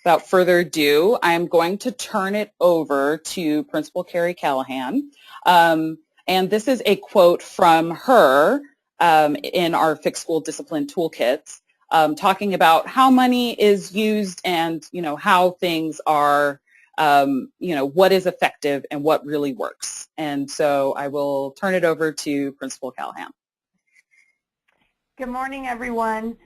without further ado, I'm going to turn it over to Principal Kerry Callahan. And this is a quote from her in our Fixed School Discipline Toolkits, talking about how money is used and, how things are, what is effective and what really works. And so I will turn it over to Principal Callahan. Good morning, everyone.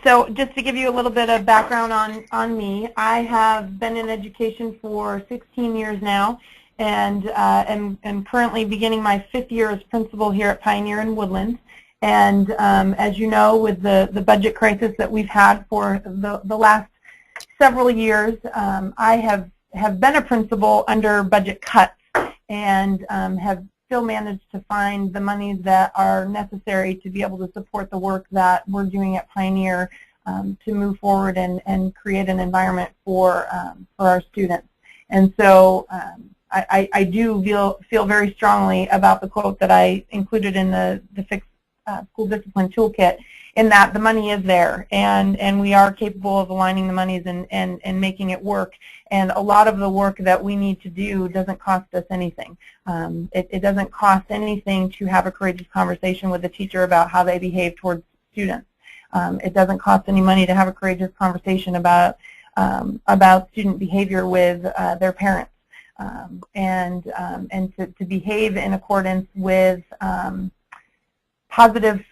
So just to give you a little bit of background on me, I have been in education for 16 years now, and am currently beginning my 5th year as principal here at Pioneer in Woodland. And as you know, with the budget crisis that we've had for the last several years, I have been a principal under budget cuts and have still managed to find the monies that are necessary to be able to support the work that we're doing at Pioneer to move forward and create an environment for our students. And so I do feel very strongly about the quote that I included in the Fixed School Discipline Toolkit, in that the money is there, and we are capable of aligning the monies and making it work. And a lot of the work that we need to do doesn't cost us anything. It doesn't cost anything to have a courageous conversation with a teacher about how they behave towards students. It doesn't cost any money to have a courageous conversation about student behavior with their parents, and to behave in accordance with positive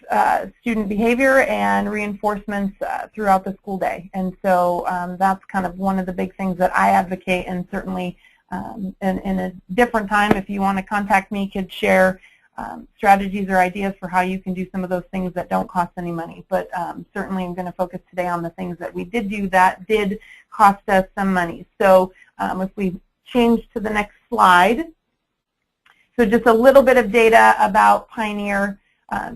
student behavior and reinforcements throughout the school day. And so that's kind of one of the big things that I advocate, and certainly in a different time, if you want to contact me, could share strategies or ideas for how you can do some of those things that don't cost any money. But certainly I'm going to focus today on the things that we did do that did cost us some money. So if we change to the next slide. So just a little bit of data about Pioneer.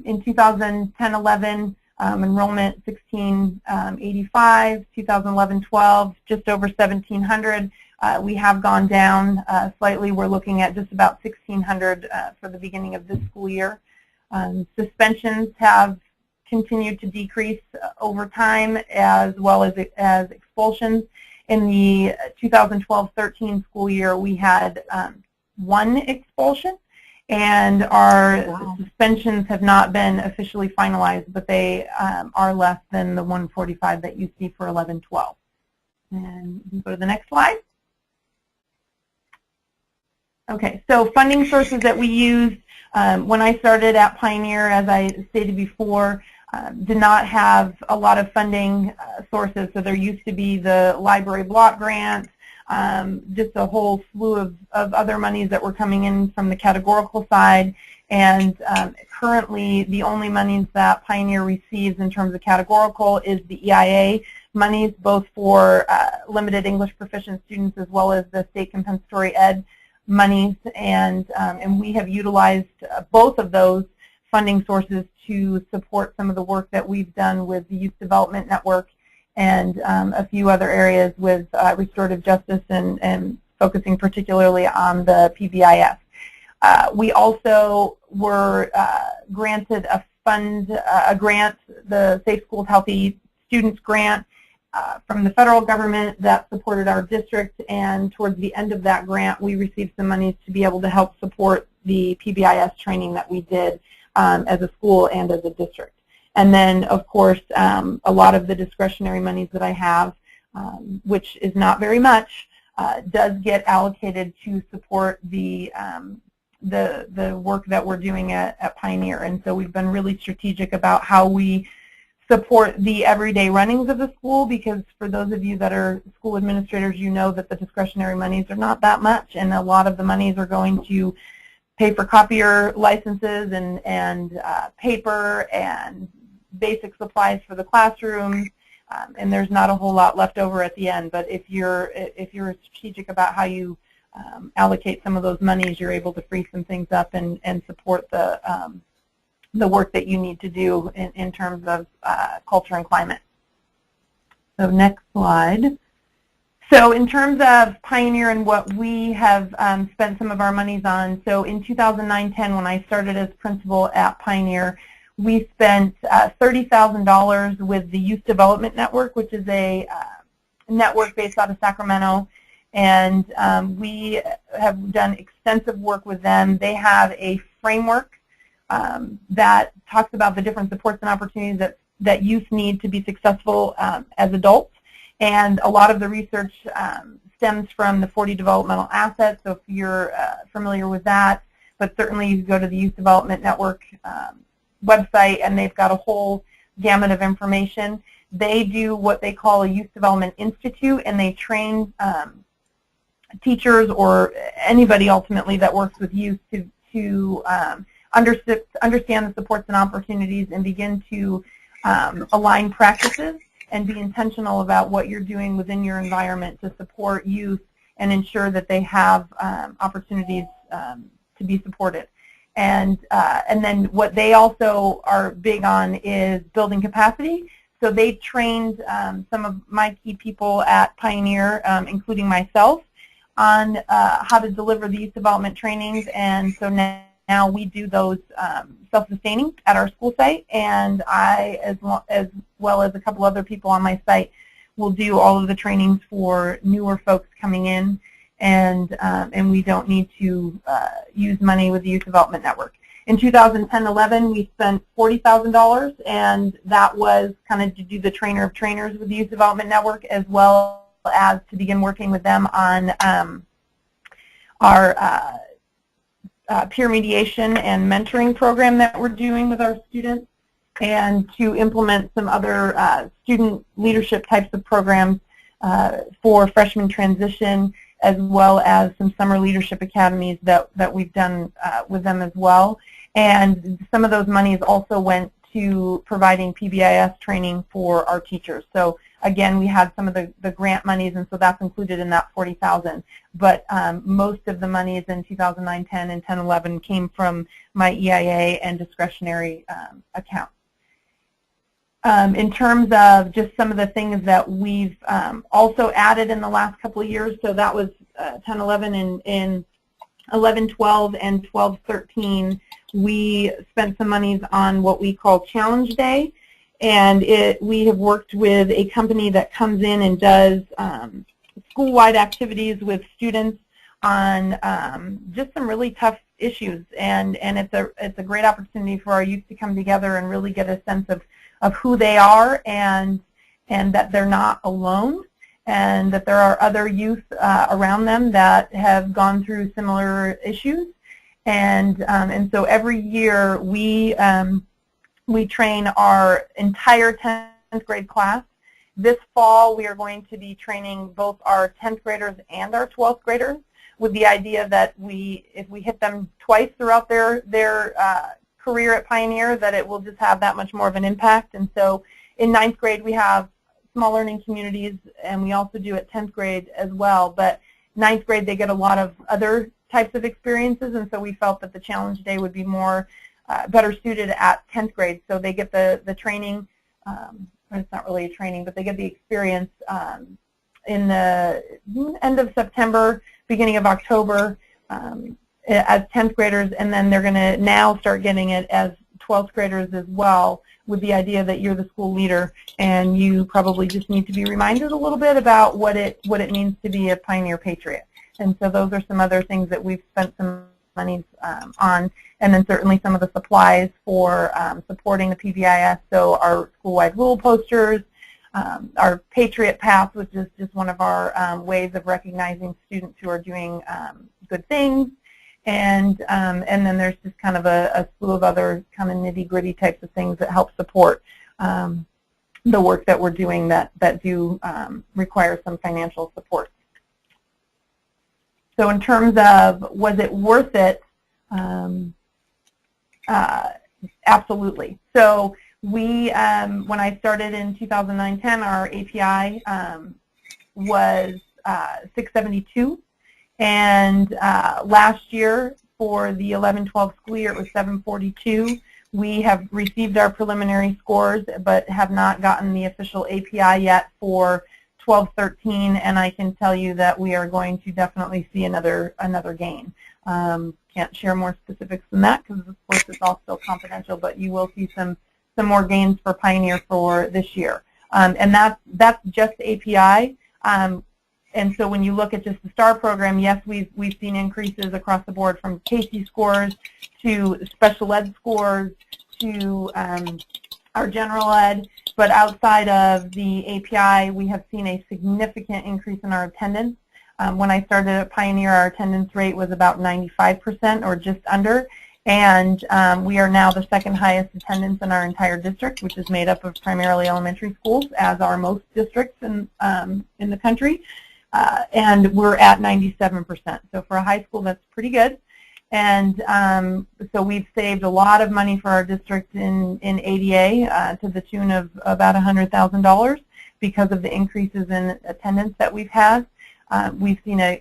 In 2010-11, enrollment 1685, 2011-12, just over 1,700. We have gone down slightly. We're looking at just about 1,600 for the beginning of this school year. Suspensions have continued to decrease over time, as well as expulsions. In the 2012-13 school year, we had 1 expulsion. And our suspensions have not been officially finalized, but they are less than the 145 that you see for 11-12. And you can go to the next slide. Okay, so funding sources that we used when I started at Pioneer, as I stated before, did not have a lot of funding sources. So there used to be the library block grant, just a whole slew of other monies that were coming in from the categorical side. And currently, the only monies that Pioneer receives in terms of categorical is the EIA monies, both for limited English proficient students as well as the state compensatory ed monies. And we have utilized both of those funding sources to support some of the work that we've done with the Youth Development Network and a few other areas with restorative justice and focusing particularly on the PBIS. We also were granted a grant, the Safe Schools Healthy Students Grant from the federal government that supported our district, and towards the end of that grant we received some monies to be able to help support the PBIS training that we did as a school and as a district. And then, of course, a lot of the discretionary monies that I have, which is not very much, does get allocated to support the work that we're doing at Pioneer. And so we've been really strategic about how we support the everyday runnings of the school, because for those of you that are school administrators, you know that the discretionary monies are not that much, and a lot of the monies are going to pay for copier licenses and paper and basic supplies for the classrooms, and there's not a whole lot left over at the end. But if you're strategic about how you allocate some of those monies, you're able to free some things up and support the work that you need to do in terms of culture and climate. So next slide. So in terms of Pioneer and what we have spent some of our monies on, so in 2009-10, when I started as principal at Pioneer, we spent $30,000 with the Youth Development Network, which is a network based out of Sacramento, and we have done extensive work with them. They have a framework that talks about the different supports and opportunities that youth need to be successful as adults. And a lot of the research stems from the 40 developmental assets, so if you're familiar with that, but certainly you can go to the Youth Development Network website, and they've got a whole gamut of information. They do what they call a Youth Development Institute, and they train teachers or anybody ultimately that works with youth to understand the supports and opportunities and begin to align practices and be intentional about what you're doing within your environment to support youth and ensure that they have opportunities to be supported. And then what they also are big on is building capacity. So they trained some of my key people at Pioneer, including myself, on how to deliver these development trainings. And so now we do those self-sustaining at our school site, and I, as well as a couple other people on my site, will do all of the trainings for newer folks coming in, and we don't need to use money with the Youth Development Network. In 2010-11, we spent $40,000, and that was kind of to do the trainer of trainers with the Youth Development Network, as well as to begin working with them on our peer mediation and mentoring program that we're doing with our students, and to implement some other student leadership types of programs for freshman transition, as well as some summer leadership academies that we've done with them as well. And some of those monies also went to providing PBIS training for our teachers. So again, we had some of the grant monies, and so that's included in that $40,000. But most of the monies in 2009, 10, and 10, 11 came from my EIA and discretionary accounts. In terms of just some of the things that we've also added in the last couple of years, so that was 10, 11, and in 11, 12, and 12, 13, we spent some monies on what we call Challenge Day. And we have worked with a company that comes in and does school-wide activities with students on just some really tough issues. And it's a great opportunity for our youth to come together and really get a sense of who they are, and that they're not alone, and that there are other youth around them that have gone through similar issues. And so every year we train our entire 10th grade class. This fall we are going to be training both our 10th graders and our 12th graders, with the idea that if we hit them twice throughout their career at Pioneer, that it will just have that much more of an impact. And so in 9th grade we have small learning communities, and we also do at 10th grade as well. But 9th grade they get a lot of other types of experiences, and so we felt that the Challenge Day would be more better suited at 10th grade. So they get the training, it's not really a training, but they get the experience in the end of September, beginning of October as 10th graders, and then they're going to now start getting it as 12th graders as well, with the idea that you're the school leader, and you probably just need to be reminded a little bit about what it means to be a Pioneer Patriot. And so those are some other things that we've spent some monies on, and then certainly some of the supplies for supporting the PBIS, so our school-wide rule posters, our Patriot Path, which is just one of our ways of recognizing students who are doing good things, and then there's just kind of a slew of other kind of nitty-gritty types of things that help support the work that we're doing that do require some financial support. So in terms of was it worth it, absolutely. So we, when I started in 2009-10, our API was 672, and last year for the 11-12 school year it was 742. We have received our preliminary scores, but have not gotten the official API yet for 12-13, and I can tell you that we are going to definitely see another gain. Can't share more specifics than that because, of course, it's all still confidential, but you will see some more gains for Pioneer for this year. And that's just API. And so when you look at just the STAR program, yes, we've seen increases across the board from Casey scores to special ed scores to our general ed, but outside of the API, we have seen a significant increase in our attendance. When I started at Pioneer, our attendance rate was about 95% or just under, and we are now the second highest attendance in our entire district, which is made up of primarily elementary schools, as are most districts in the country, and we're at 97%. So for a high school, that's pretty good. And so we've saved a lot of money for our district in ADA to the tune of about $100,000 because of the increases in attendance that we've had. We've seen an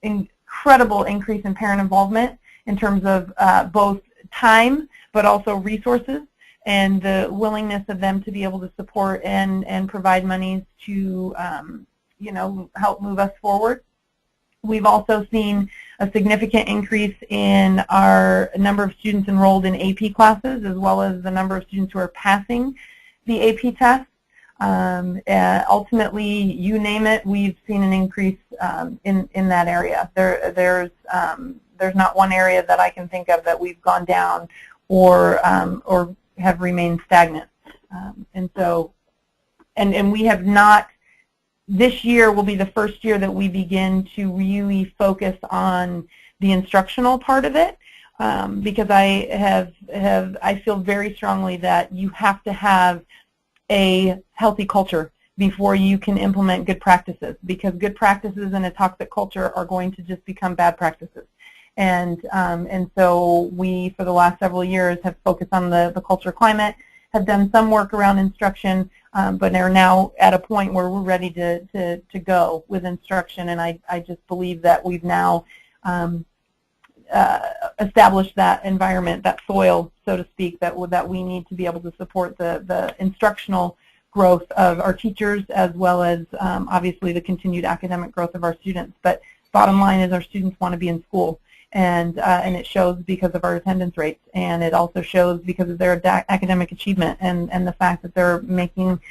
incredible increase in parent involvement in terms of both time but also resources and the willingness of them to be able to support and provide monies to help move us forward. We've also seen a significant increase in our number of students enrolled in AP classes, as well as the number of students who are passing the AP test. Ultimately, you name it, we've seen an increase in that area. There's not one area that I can think of that we've gone down or have remained stagnant. And we have not. This year will be the first year that we begin to really focus on the instructional part of it, because I feel very strongly that you have to have a healthy culture before you can implement good practices, because good practices in a toxic culture are going to just become bad practices. And so we, for the last several years, have focused on the culture climate, have done some work around instruction, but are now at a point where we're ready to go with instruction. And I just believe that we've now established that environment, that soil, so to speak, that we need to be able to support the instructional growth of our teachers, as well as obviously the continued academic growth of our students. But bottom line is our students want to be in school. And it shows because of our attendance rates, and it also shows because of their academic achievement and the fact that they're making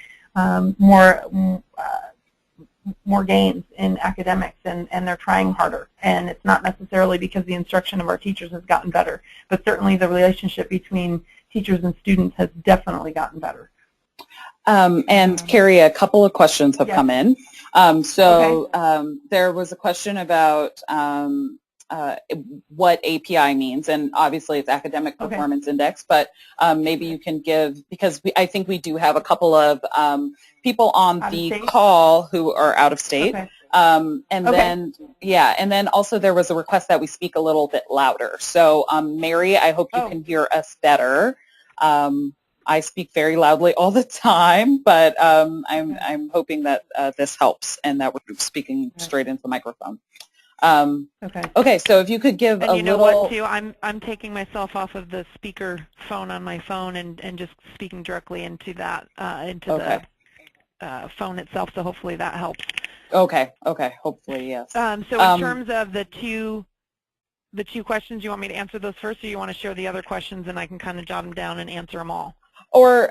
more gains in academics, and they're trying harder. And it's not necessarily because the instruction of our teachers has gotten better, but certainly the relationship between teachers and students has definitely gotten better. And Kerry, a couple of questions have come in. There was a question about what API means, and obviously it's Academic Performance Index, but maybe you can give, because I think we do have a couple of people on the call who are out of state. And then also there was a request that we speak a little bit louder. So Mary, I hope you can hear us better. I speak very loudly all the time, but I'm hoping that this helps and that we're speaking straight into the microphone. Okay, so if you could give a little... And you know what, too? I'm taking myself off of the speaker phone on my phone and just speaking directly into that, the phone itself, so hopefully that helps. Okay, hopefully, yes. So in terms of the two questions, you want me to answer those first, or you want to share the other questions and I can kind of jot them down and answer them all? Or,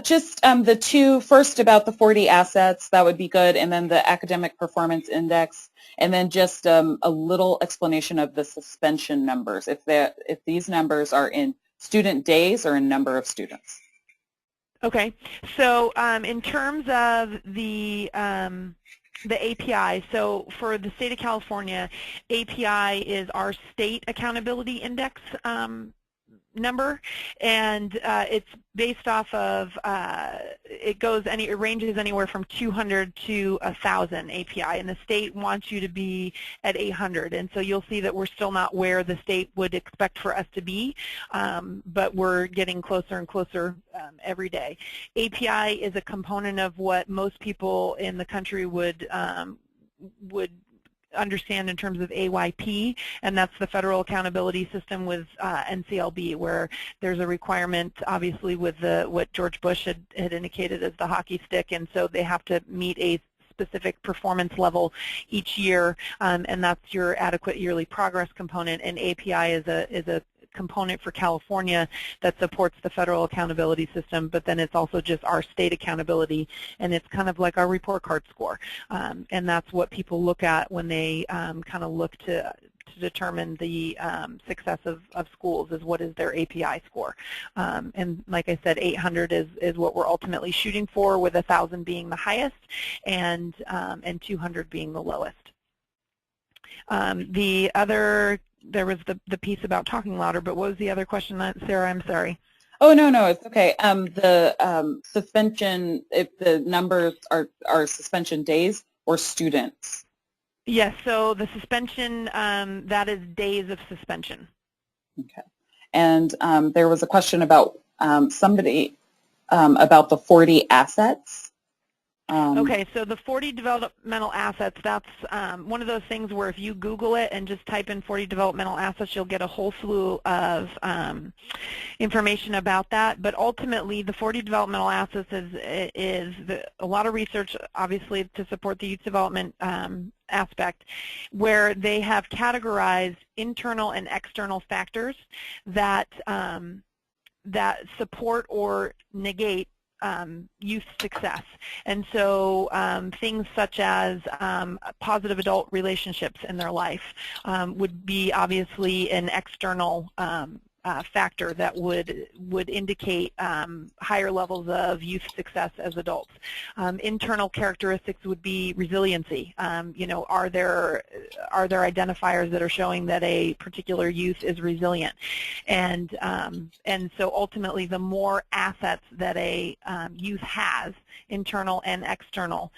just the two, first about the 40 assets, that would be good, and then the Academic Performance Index, and then just a little explanation of the suspension numbers, if these numbers are in student days or in number of students. Okay, so in terms of the API, so for the state of California, API is our state accountability index number, and it's based off of it ranges anywhere from 200 to 1,000 API, and the state wants you to be at 800, and so you'll see that we're still not where the state would expect for us to be, but we're getting closer and closer every day. API is a component of what most people in the country would understand in terms of AYP, and that's the Federal Accountability System with NCLB, where there's a requirement, obviously, with what George Bush had indicated as the hockey stick, and so they have to meet a specific performance level each year, and that's your adequate yearly progress component, and API is a component for California that supports the federal accountability system, but then it's also just our state accountability, and it's kind of like our report card score. And that's what people look at when they kind of look to determine the success of schools, is what is their API score. And like I said, 800 is what we're ultimately shooting for, with 1,000 being the highest and 200 being the lowest. There was the piece about talking louder, but what was the other question, Sarah? I'm sorry. Oh, no, it's okay. The suspension, if the numbers are suspension days or students? Yes, so the suspension, that is days of suspension. Okay. And there was a question about somebody about the 40 assets. Okay, so the 40 developmental assets, that's one of those things where if you Google it and just type in 40 developmental assets, you'll get a whole slew of information about that. But ultimately, the 40 developmental assets is a lot of research, obviously, to support the youth development aspect, where they have categorized internal and external factors that that support or negate youth success. And so things such as positive adult relationships in their life would be obviously an external factor that would indicate higher levels of youth success as adults. Internal characteristics would be resiliency. You know, are there identifiers that are showing that a particular youth is resilient? And so ultimately, the more assets that a youth has, internal and external,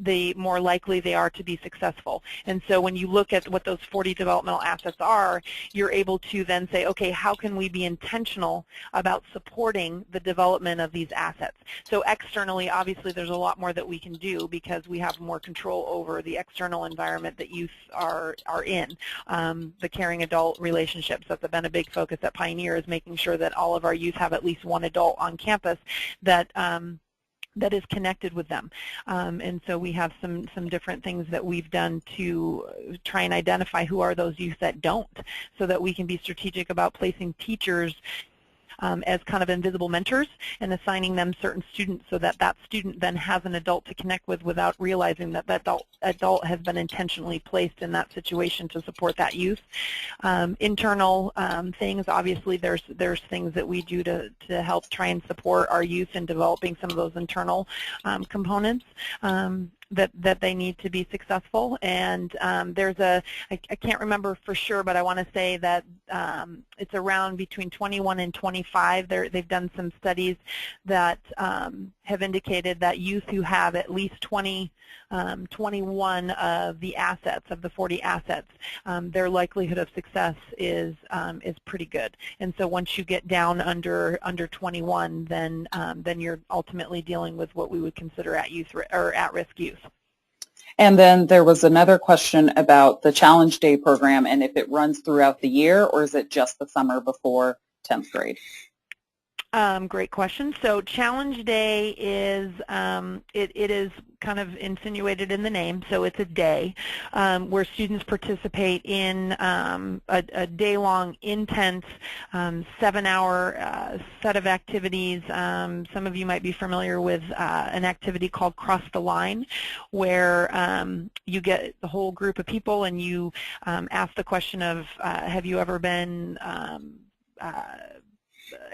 the more likely they are to be successful. And so when you look at what those 40 developmental assets are, you're able to then say, okay, how can we be intentional about supporting the development of these assets? So externally, obviously, there's a lot more that we can do because we have more control over the external environment that youth are in. The caring adult relationships, that's been a big focus at Pioneer, is making sure that all of our youth have at least one adult on campus that that is connected with them. And so we have some different things that we've done to try and identify who are those youth that don't, so that we can be strategic about placing teachers as kind of invisible mentors and assigning them certain students so that that student then has an adult to connect with without realizing that that adult has been intentionally placed in that situation to support that youth. Internal things, obviously there's things that we do to help try and support our youth in developing some of those internal components that they need to be successful. And there's I can't remember for sure, but I want to say that it's around between 21 and 25. They've done some studies that have indicated that youth who have at least 21 of the assets, of the 40 assets, their likelihood of success is pretty good. And so once you get down under 21, then you're ultimately dealing with what we would consider at-risk youth. And then there was another question about the Challenge Day program and if it runs throughout the year or is it just the summer before 10th grade? Great question. So Challenge Day is, it is kind of insinuated in the name, so it's a day where students participate in a day-long, intense, 7-hour set of activities. Some of you might be familiar with an activity called Cross the Line, where you get the whole group of people and you ask the question of, have you ever been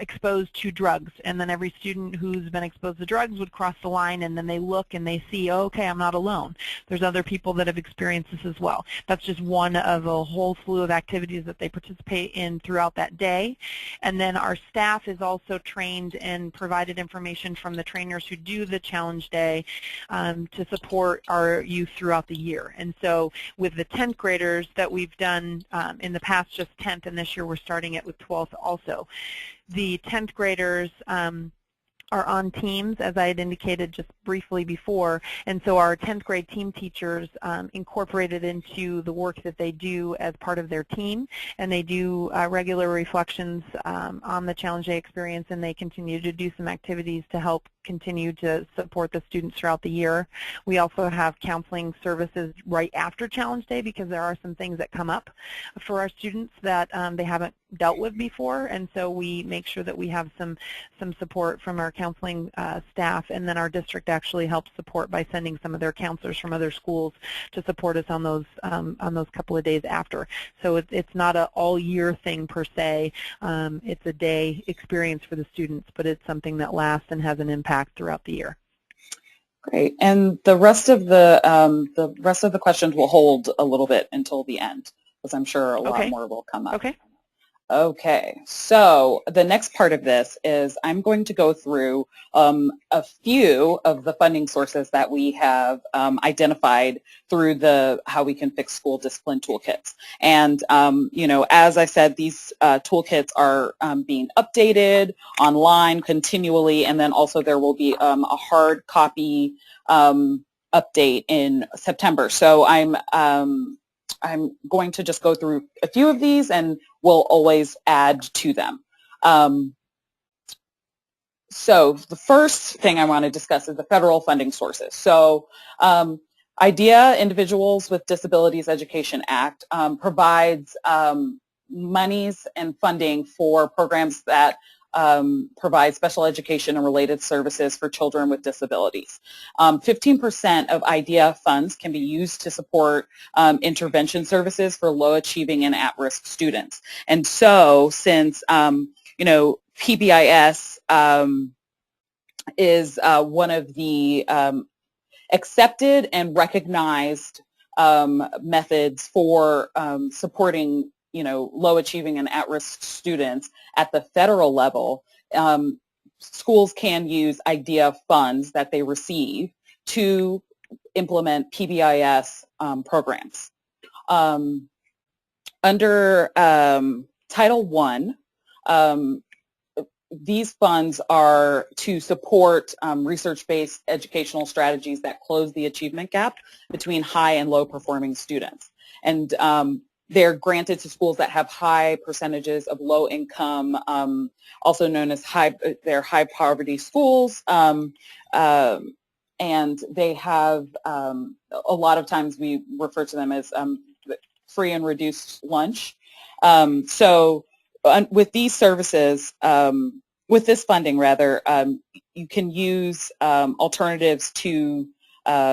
exposed to drugs? And then every student who's been exposed to drugs would cross the line, and then they look and they see, oh, okay, I'm not alone. There's other people that have experienced this as well. That's just one of a whole slew of activities that they participate in throughout that day. And then our staff is also trained and provided information from the trainers who do the Challenge Day to support our youth throughout the year. And so with the 10th graders that we've done in the past, just 10th, and this year we're starting it with 12th also. The 10th graders are on teams, as I had indicated just briefly before, and so our 10th grade team teachers incorporated into the work that they do as part of their team, and they do regular reflections on the Challenge Day experience, and they continue to do some activities to help continue to support the students throughout the year. We also have counseling services right after Challenge Day because there are some things that come up for our students that they haven't dealt with before, and so we make sure that we have some support from our counseling staff, and then our district actually helps support by sending some of their counselors from other schools to support us on those couple of days after. So it's not an all-year thing per se. It's a day experience for the students, but it's something that lasts and has an impact throughout the year. Great. And the rest of the questions will hold a little bit until the end, because I'm sure a lot more will come up. Okay. Okay, so the next part of this is I'm going to go through a few of the funding sources that we have identified through the How We Can Fix School Discipline toolkits. And, as I said, these toolkits are being updated online continually, and then also there will be a hard copy update in September. So I'm going to just go through a few of these, and we'll always add to them. So the first thing I want to discuss is the federal funding sources. So IDEA, Individuals with Disabilities Education Act, provides monies and funding for programs that provide special education and related services for children with disabilities. 15% of IDEA funds can be used to support intervention services for low-achieving and at-risk students. And so since, PBIS is one of the accepted and recognized methods for supporting low-achieving and at-risk students at the federal level, schools can use IDEA funds that they receive to implement PBIS programs. Under Title I, these funds are to support research-based educational strategies that close the achievement gap between high and low-performing students. And they're granted to schools that have high percentages of low income, also known as high poverty schools, and they have a lot of times we refer to them as free and reduced lunch. So with these services, with this funding rather, you can use alternatives to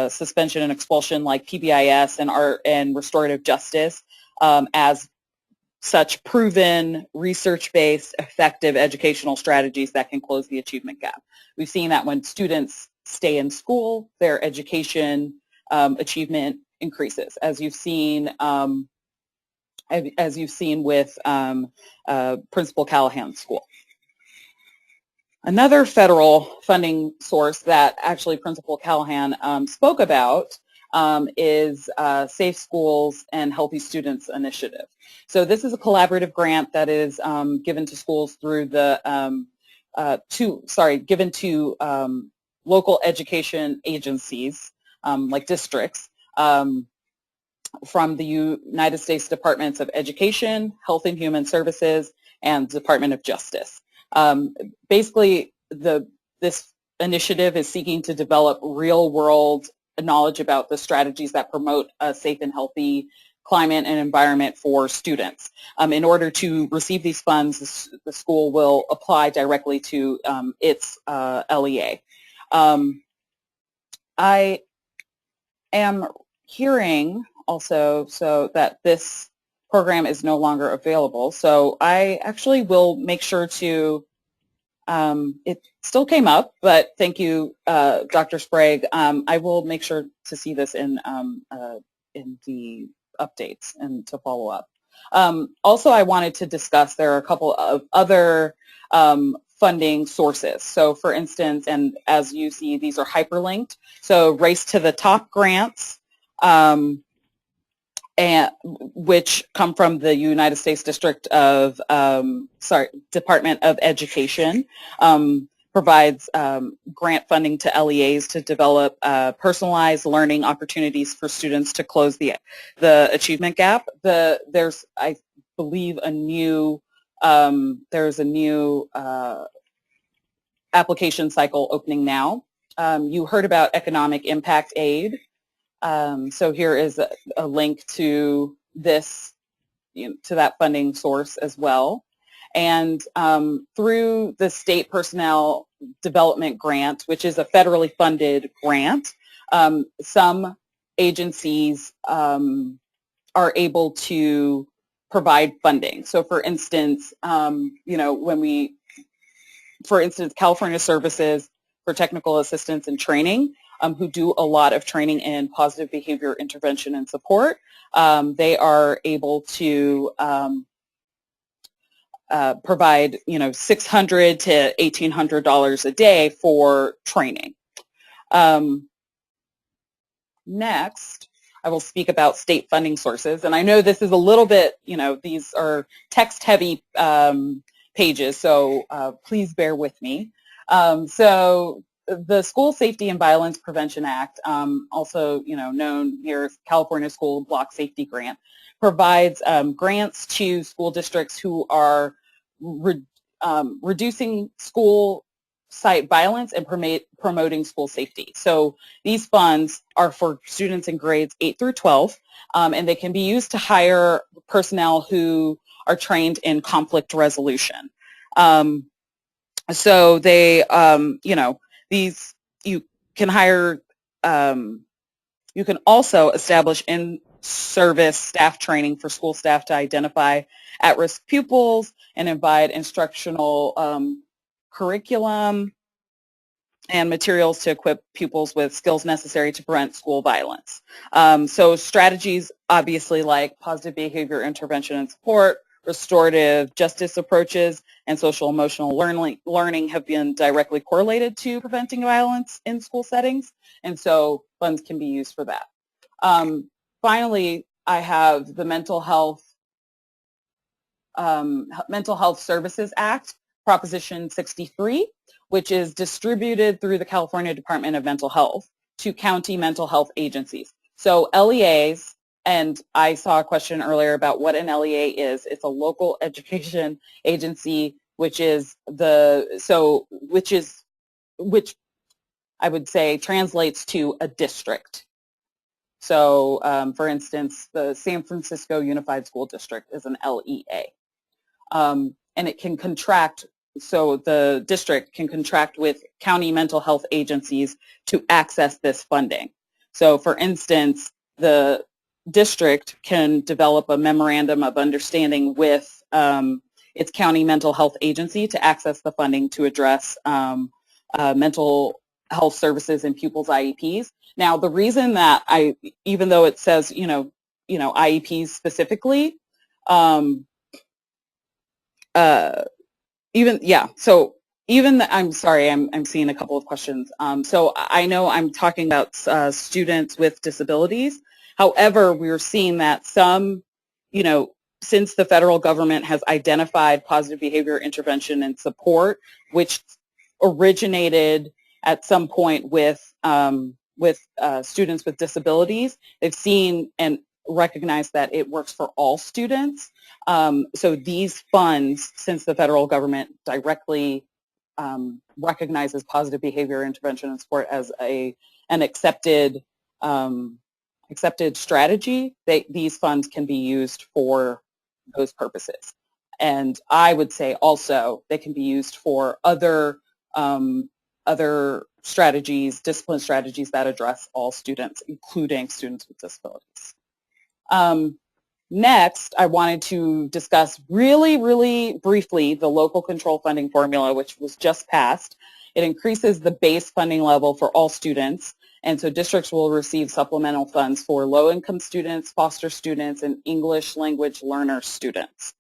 suspension and expulsion like PBIS and restorative justice as such proven, research-based, effective educational strategies that can close the achievement gap. We've seen that when students stay in school, their education achievement increases, as you've seen with Principal Callahan's school. Another federal funding source that actually Principal Callahan spoke about is Safe Schools and Healthy Students Initiative. So this is a collaborative grant that is given to schools through the given to local education agencies like districts from the United States Departments of Education, Health and Human Services, and Department of Justice. Basically, this initiative is seeking to develop real-world knowledge about the strategies that promote a safe and healthy climate and environment for students. In order to receive these funds, the school will apply directly to its LEA. I am hearing also that this program is no longer available, so I actually will make sure to it still came up, but thank you, Dr. Sprague. I will make sure to see this in the updates and to follow up. Also, I wanted to discuss there are a couple of other funding sources. So, for instance, and as you see, these are hyperlinked. So, Race to the Top grants, which come from the United States Department of Education, provides grant funding to LEAs to develop personalized learning opportunities for students to close the achievement gap. There's, I believe, there's a new application cycle opening now. You heard about economic impact aid. So here is a link to this, to that funding source as well. And through the State Personnel Development Grant, which is a federally funded grant, some agencies are able to provide funding. So for instance, for instance, California Services for Technical Assistance and Training, who do a lot of training in positive behavior intervention and support, they are able to provide, $600 to $1,800 a day for training. Next, I will speak about state funding sources, and I know this is a little bit, these are text-heavy pages, so please bear with me. So the School Safety and Violence Prevention Act, also known here as California School Block Safety Grant, provides grants to school districts who are reducing school site violence and promoting school safety. So these funds are for students in grades 8 through 12, and they can be used to hire personnel who are trained in conflict resolution. So they, you can hire, you can also establish in-service staff training for school staff to identify at-risk pupils and provide instructional curriculum and materials to equip pupils with skills necessary to prevent school violence. So strategies, obviously, like positive behavior intervention and support, restorative justice approaches, and social emotional learning have been directly correlated to preventing violence in school settings, and so funds can be used for that. Finally, I have the Mental Health Services Act, Proposition 63, which is distributed through the California Department of Mental Health to county mental health agencies. So LEAs, and I saw a question earlier about what an LEA is. It's a local education agency, which I would say translates to a district. So, for instance, the San Francisco Unified School District is an LEA. And it can contract, so the district can contract with county mental health agencies to access this funding. So, for instance, the district can develop a memorandum of understanding with its county mental health agency to access the funding to address mental health services in pupils' IEPs. Now, the reason that even though it says, IEPs specifically, I'm sorry, I'm seeing a couple of questions. So I know I'm talking about students with disabilities. However, we're seeing that some, since the federal government has identified positive behavior intervention and support, which originated at some point with students with disabilities, they've seen and recognized that it works for all students. So these funds, since the federal government directly recognizes positive behavior intervention and support as an accepted strategy, these funds can be used for those purposes. And I would say also they can be used for other strategies, discipline strategies that address all students, including students with disabilities. Next, I wanted to discuss really, really briefly the local control funding formula, which was just passed. It increases the base funding level for all students, and so districts will receive supplemental funds for low-income students, foster students, and English language learner students.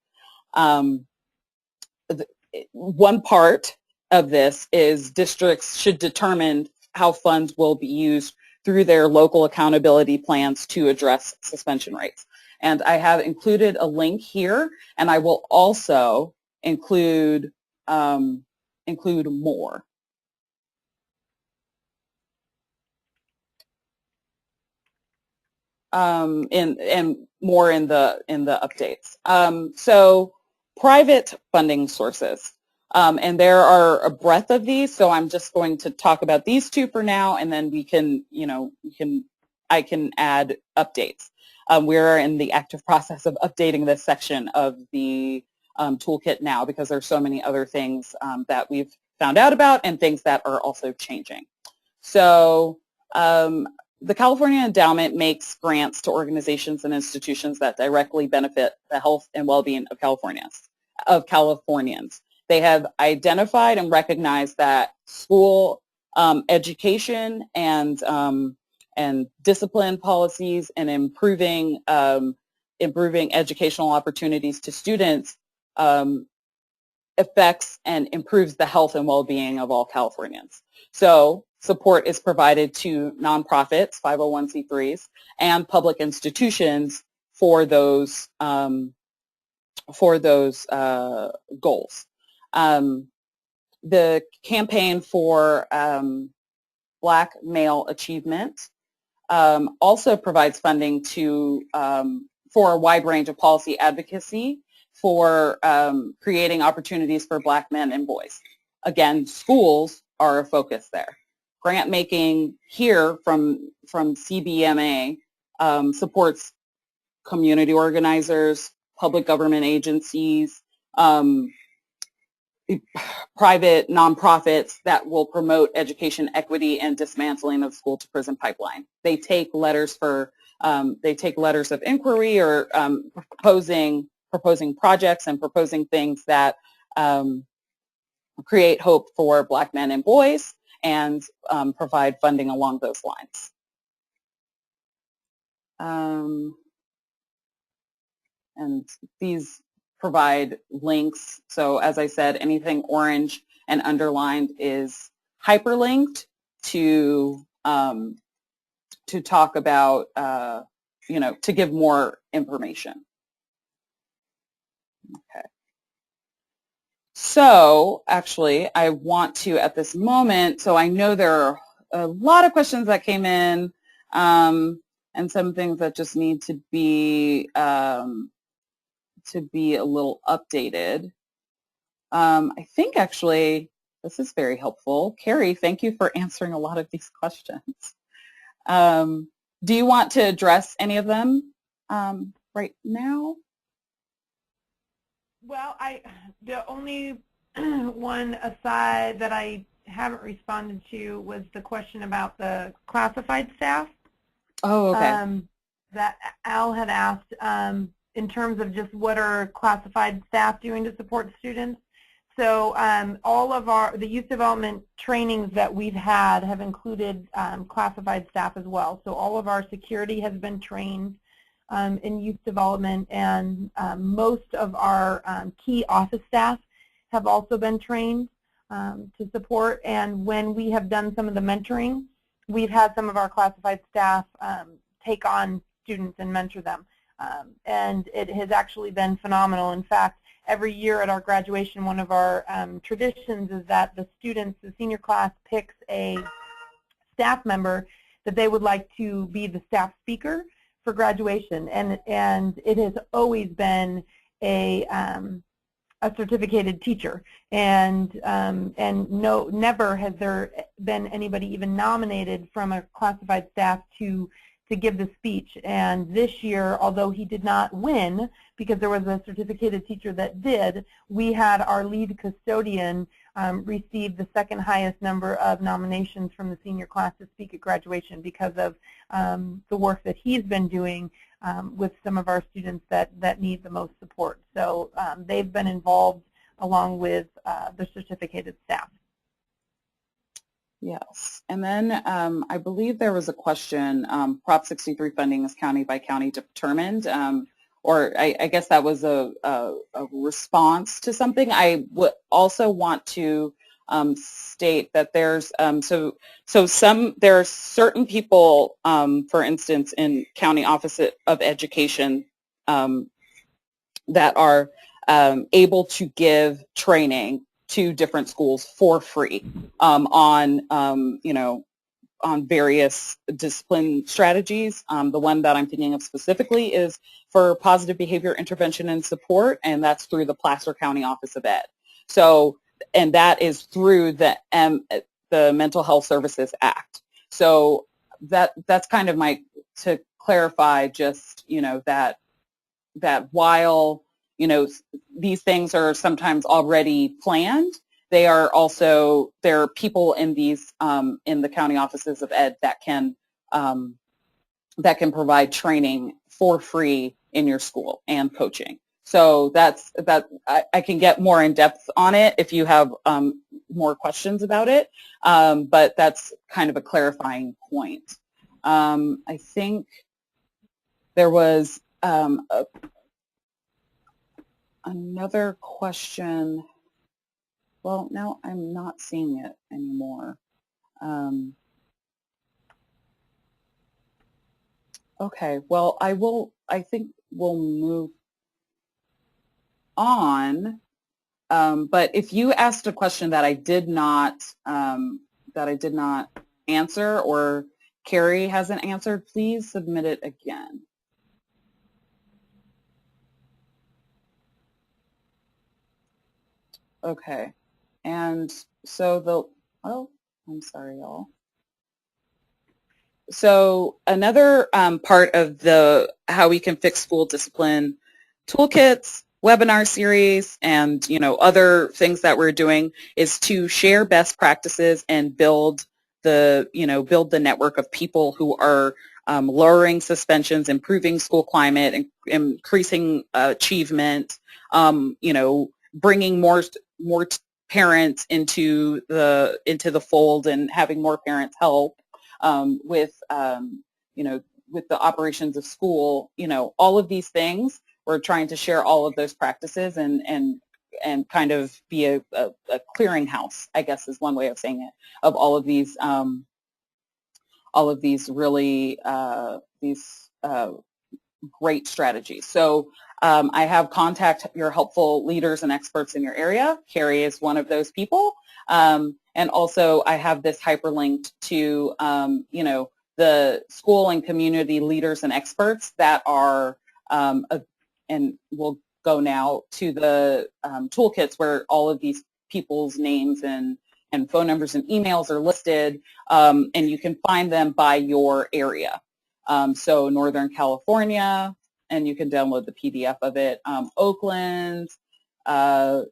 One part of this is districts should determine how funds will be used through their local accountability plans to address suspension rates. And I have included a link here, and I will also include more. and more in the updates. So private funding sources. And there are a breadth of these, so I'm just going to talk about these two for now, and then we can, I can add updates. We're in the active process of updating this section of the toolkit now because there's so many other things that we've found out about and things that are also changing. So the California Endowment makes grants to organizations and institutions that directly benefit the health and well-being of Californians. They have identified and recognized that school education and discipline policies and improving educational opportunities to students affects and improves the health and well-being of all Californians. So support is provided to nonprofits, 501c3s, and public institutions for those goals. The campaign for Black male achievement also provides funding for a wide range of policy advocacy for creating opportunities for Black men and boys. Again, schools are a focus there. Grant making here from CBMA supports community organizers, public government agencies, private nonprofits that will promote education equity and dismantling of school to prison pipeline. They take letters of inquiry or proposing projects and proposing things that create hope for Black men and boys and provide funding along those lines. And these provide links. So as I said, anything orange and underlined is hyperlinked to talk about, to give more information. Okay. So actually, I want to, at this moment, so I know there are a lot of questions that came in and some things that just need to be a little updated. I think actually this is very helpful. Kerry, thank you for answering a lot of these questions. Do you want to address any of them right now? Well, the only one aside that I haven't responded to was the question about the classified staff. Oh, okay. That Al had asked in terms of just what are classified staff doing to support students. So all of the youth development trainings that we've had have included classified staff as well. So all of our security has been trained in youth development, and most of our key office staff have also been trained to support. And when we have done some of the mentoring, we've had some of our classified staff take on students and mentor them. And it has actually been phenomenal. In fact, every year at our graduation, one of our traditions is that the students, the senior class, picks a staff member that they would like to be the staff speaker for graduation, and it has always been a certificated teacher, and never has there been anybody even nominated from a classified staff to give the speech. And this year, although he did not win because there was a certificated teacher that did, we had our lead custodian receive the second highest number of nominations from the senior class to speak at graduation because of the work that he's been doing with some of our students that need the most support. So they've been involved along with the certificated staff. Yes, and then I believe there was a question, Prop 63 funding is county by county determined, or I guess that was a response to something. I would also want to state that there's, there are certain people, for instance, in County Office of Education that are able to give training to different schools for free on on various discipline strategies. The one that I'm thinking of specifically is for positive behavior intervention and support, and that's through the Placer County Office of Ed. So, and that is through the Mental Health Services Act. So that's kind of to clarify just, that while, these things are sometimes already planned, there are people in these, in the county offices of ed that can provide training for free in your school and coaching. So I can get more in depth on it if you have more questions about it, but that's kind of a clarifying point. I think there was another question. Well, now I'm not seeing it anymore. Okay, well, I think we'll move on. But if you asked a question that I did not answer, or Kerry hasn't answered, please submit it again. Okay, and so I'm sorry, y'all. So another part of the How We Can Fix School Discipline toolkits, webinar series, and other things that we're doing is to share best practices and build the network of people who are lowering suspensions, improving school climate, and increasing achievement, bringing more parents into the fold and having more parents help with the operations of school. All of these things, we're trying to share all of those practices and kind of be a clearinghouse, I guess is one way of saying it, of all of these really great strategies. So I have contact your helpful leaders and experts in your area. Kerry is one of those people. And also I have this hyperlinked to, the school and community leaders and experts that are, and we'll go now to the toolkits where all of these people's names and phone numbers and emails are listed, and you can find them by your area. So Northern California, and you can download the PDF of it. Oakland, San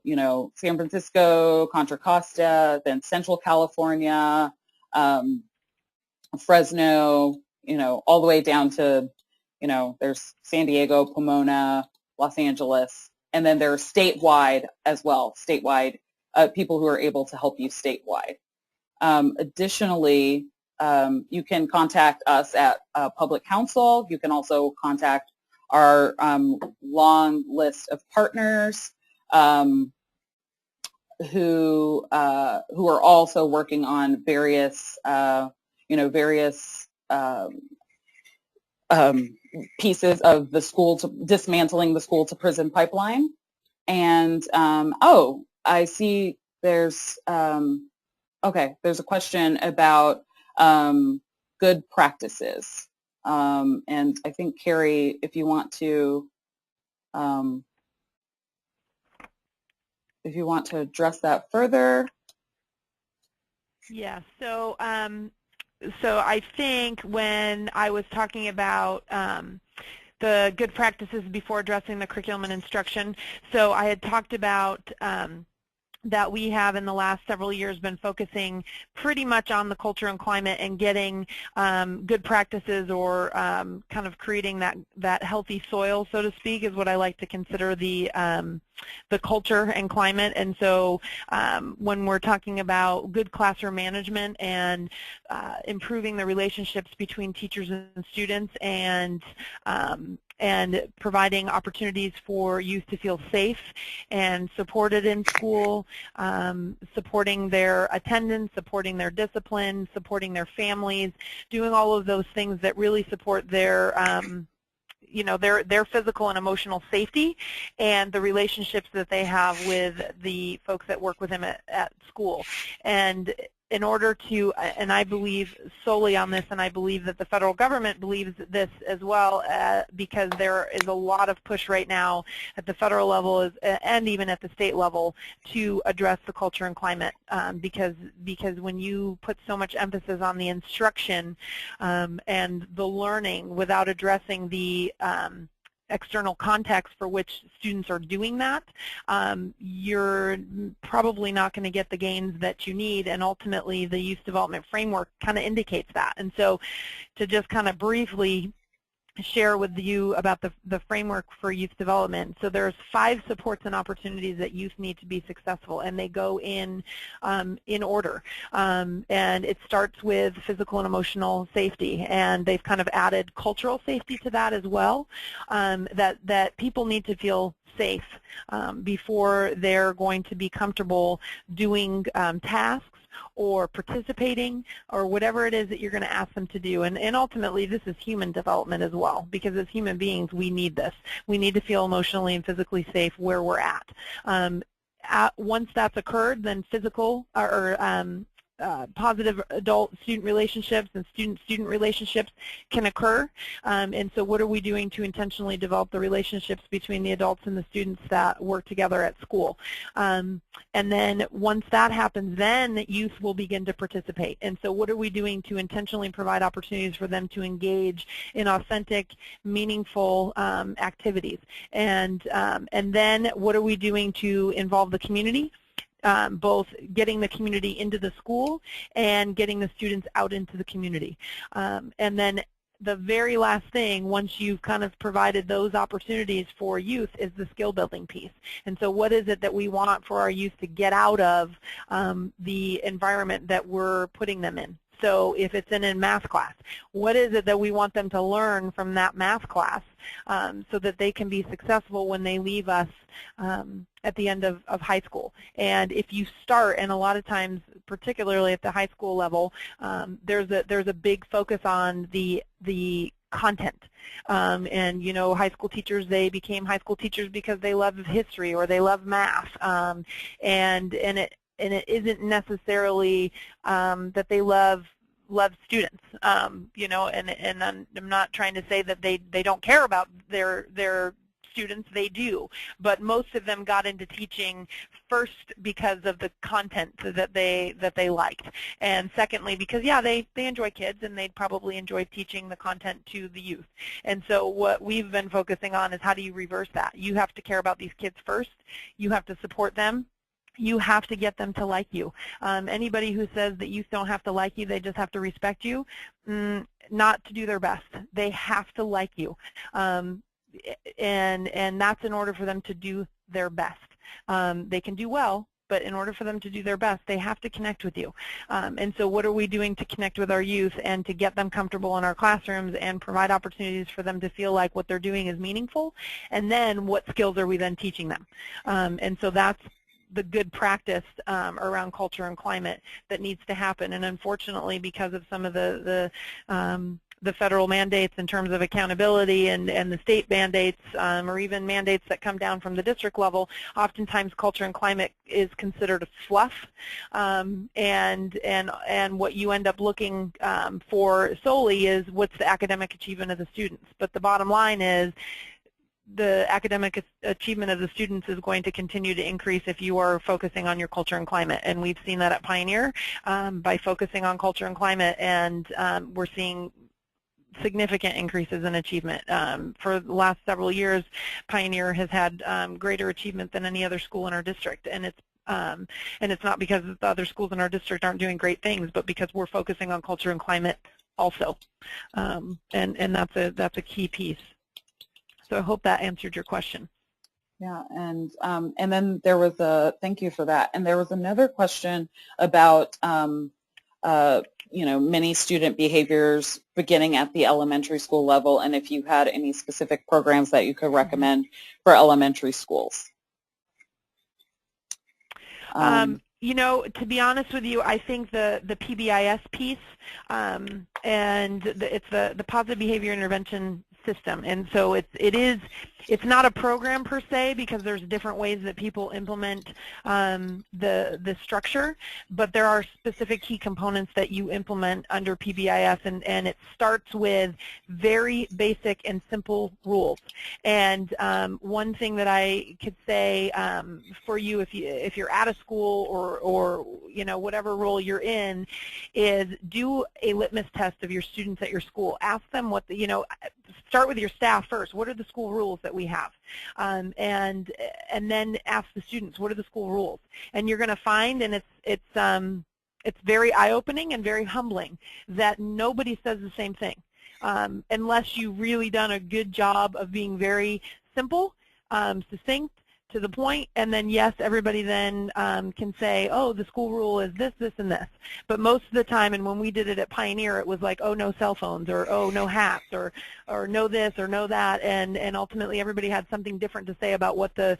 Francisco, Contra Costa, then Central California, Fresno, all the way down to, there's San Diego, Pomona, Los Angeles, and then there's statewide as well, people who are able to help you statewide. Additionally, you can contact us at Public Counsel. You can also contact our long list of partners who are also working on various pieces of the dismantling the school to prison pipeline. And I see there's there's a question about good practices. And I think, Kerry, if you want to address that further. Yeah, so I think when I was talking about the good practices before addressing the curriculum and instruction, so I had talked about that we have in the last several years been focusing pretty much on the culture and climate and getting good practices, or kind of creating that healthy soil, so to speak, is what I like to consider the culture and climate. And so when we're talking about good classroom management and improving the relationships between teachers and students, and providing opportunities for youth to feel safe and supported in school, supporting their attendance, supporting their discipline, supporting their families, doing all of those things that really support their their physical and emotional safety, and the relationships that they have with the folks that work with them at school. And in order to, and I believe solely on this, and I believe that the federal government believes this as well, because there is a lot of push right now at the federal level and even at the state level to address the culture and climate, because when you put so much emphasis on the instruction and the learning without addressing the external context for which students are doing that, you're probably not going to get the gains that you need, and ultimately the youth development framework kind of indicates that. And so to just kind of briefly share with you about the framework for youth development. So there's 5 supports and opportunities that youth need to be successful, and they go in order. And it starts with physical and emotional safety, and they've kind of added cultural safety to that as well, that people need to feel safe before they're going to be comfortable doing tasks or participating or whatever it is that you're going to ask them to do. And ultimately, this is human development as well, because as human beings, we need this. We need to feel emotionally and physically safe where we're at. Once that's occurred, then physical positive adult-student relationships and student-student relationships can occur. And so what are we doing to intentionally develop the relationships between the adults and the students that work together at school? And then once that happens, then youth will begin to participate. And so what are we doing to intentionally provide opportunities for them to engage in authentic, meaningful activities? And then what are we doing to involve the community? Both getting the community into the school and getting the students out into the community. And then the very last thing, once you've kind of provided those opportunities for youth, is the skill building piece. And so what is it that we want for our youth to get out of the environment that we're putting them in? So if it's in a math class, what is it that we want them to learn from that math class so that they can be successful when they leave us at the end of high school? And if you start, and a lot of times, particularly at the high school level, there's a big focus on the content. And, you know, high school teachers, they became high school teachers because they love history or they love math. And it isn't necessarily that they love students, you know, and I'm not trying to say that they don't care about their students. They do, but most of them got into teaching first because of the content that they liked, and secondly because, yeah, they enjoy kids and they'd probably enjoy teaching the content to the youth. And so what we've been focusing on is how do you reverse that? You have to care about these kids first. You have to support them. You have to get them to like you. Anybody who says that youth don't have to like you, they just have to respect you, not to do their best. They have to like you, and that's in order for them to do their best. They can do well, but in order for them to do their best, they have to connect with you. And so what are we doing to connect with our youth and to get them comfortable in our classrooms and provide opportunities for them to feel like what they're doing is meaningful? And then what skills are we then teaching them? And so that's the good practice around culture and climate that needs to happen. And unfortunately, because of some of the federal mandates in terms of accountability and the state mandates, or even mandates that come down from the district level, oftentimes culture and climate is considered fluff, and what you end up looking for solely is what's the academic achievement of the students. But the bottom line is the academic achievement of the students is going to continue to increase if you are focusing on your culture and climate. And we've seen that at Pioneer by focusing on culture and climate, and we're seeing significant increases in achievement. For the last several years, Pioneer has had greater achievement than any other school in our district, and it's not because the other schools in our district aren't doing great things, but because we're focusing on culture and climate also, and that's a key piece. So I hope that answered your question. Yeah, and then there was thank you for that. And there was another question about you know, many student behaviors beginning at the elementary school level, and if you had any specific programs that you could recommend for elementary schools. You know, to be honest with you, I think the PBIS piece, and it's the positive behavior intervention system. And so it's not a program per se, because there's different ways that people implement the structure, but there are specific key components that you implement under PBIS, and it starts with very basic and simple rules. And one thing that I could say for you, if you're at a school or you know, whatever role you're in, is do a litmus test of your students at your school. Ask them what the, you know, start with your staff first. What are the school rules that we have? And then ask the students, what are the school rules? And you're going to find, and it's very eye-opening and very humbling, that nobody says the same thing, unless you've really done a good job of being very simple, succinct, to the point, and then yes, everybody then can say, oh, the school rule is this, this, and this. But most of the time, and when we did it at Pioneer, it was like, oh, no cell phones, or oh, no hats, or no this, or no that, and ultimately everybody had something different to say about what the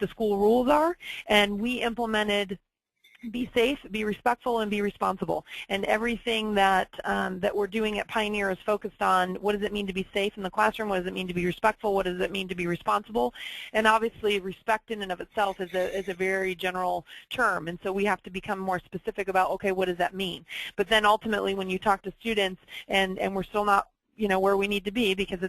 school rules are, and we implemented be safe, be respectful, and be responsible. And everything that that we're doing at Pioneer is focused on what does it mean to be safe in the classroom, what does it mean to be respectful, what does it mean to be responsible. And obviously respect in and of itself is a very general term, and so we have to become more specific about, okay, what does that mean? But then ultimately when you talk to students, and we're still not, you know, where we need to be, because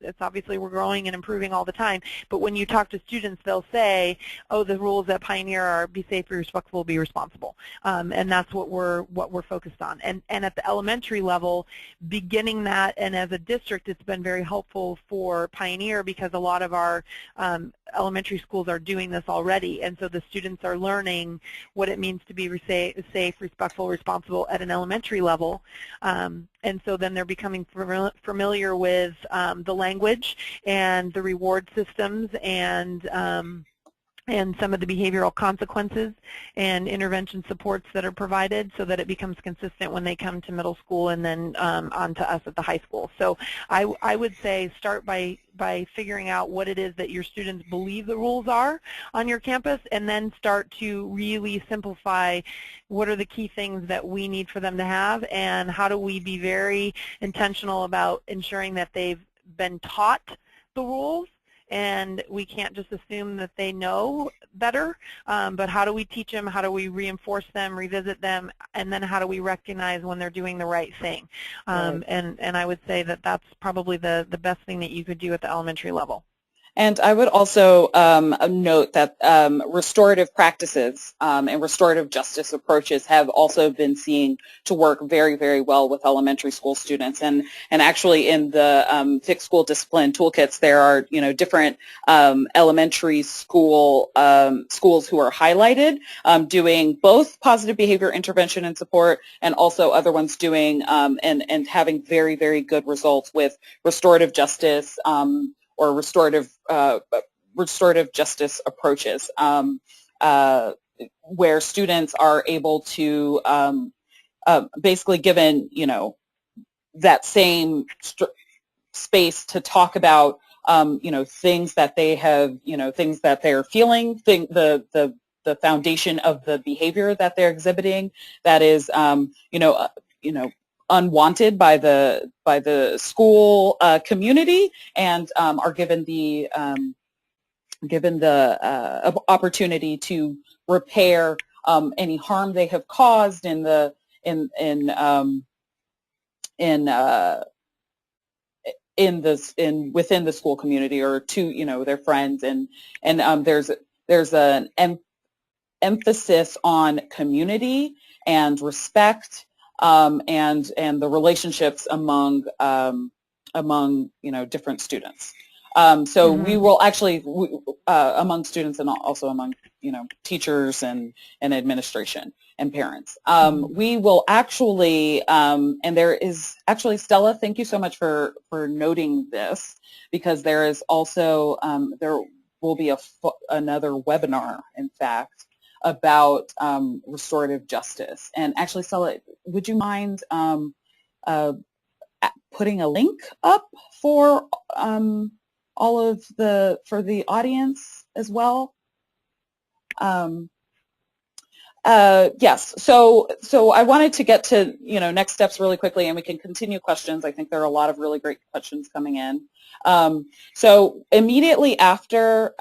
it's obviously we're growing and improving all the time, but when you talk to students, they'll say, oh, the rules at Pioneer are be safe, be respectful, be responsible, and that's what we're focused on. And at the elementary level, beginning that, and as a district, it's been very helpful for Pioneer, because a lot of our elementary schools are doing this already, and so the students are learning what it means to be safe, respectful, responsible at an elementary level. And so then they're becoming familiar with the language and the reward systems and some of the behavioral consequences and intervention supports that are provided, so that it becomes consistent when they come to middle school and then on to us at the high school. So I would say start by figuring out what it is that your students believe the rules are on your campus, and then start to really simplify what are the key things that we need for them to have, and how do we be very intentional about ensuring that they've been taught the rules. And we can't just assume that they know better, but how do we teach them, how do we reinforce them, revisit them, and then how do we recognize when they're doing the right thing? Right. And I would say that that's probably the best thing that you could do at the elementary level. And I would also note that restorative practices and restorative justice approaches have also been seen to work very, very well with elementary school students. And actually in the fixed school discipline toolkits, there are, you know, different elementary school schools who are highlighted doing both positive behavior intervention and support, and also other ones doing and having very, very good results with restorative justice or restorative justice approaches, where students are able to basically given, you know, that same space to talk about, you know, things that they have, you know, things that they're feeling, the foundation of the behavior that they're exhibiting that is, you know, unwanted by the school community, and are given the opportunity to repair any harm they have caused within the school community, or to, you know, their friends, and there's an emphasis on community and respect. And the relationships among you know, different students. So we will actually among students, and also among, you know, teachers and administration and parents. We will actually and there is actually, Stella, thank you so much for noting this, because there is also there will be another webinar, in fact, about restorative justice. And actually, Stella, would you mind putting a link up for for the audience as well? Yes. So I wanted to get to, next steps really quickly, and we can continue questions. I think there are a lot of really great questions coming in. So immediately after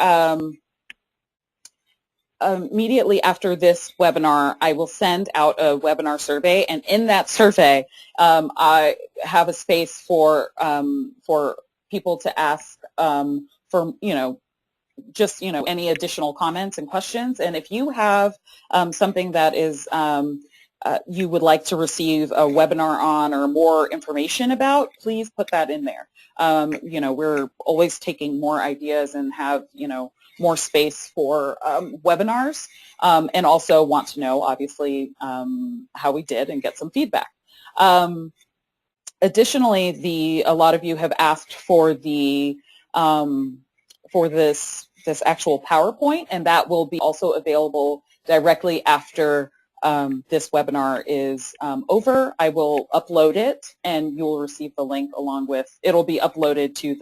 this webinar, I will send out a webinar survey, and in that survey, I have a space for people to ask for, just any additional comments and questions. And if you have something that is you would like to receive a webinar on or more information about, please put that in there. We're always taking more ideas and have more space for webinars, and also want to know obviously how we did and get some feedback. Additionally, a lot of you have asked for the for this actual PowerPoint, and that will be also available directly after this webinar is over. I will upload it, and you will receive the link along with, it'll be uploaded to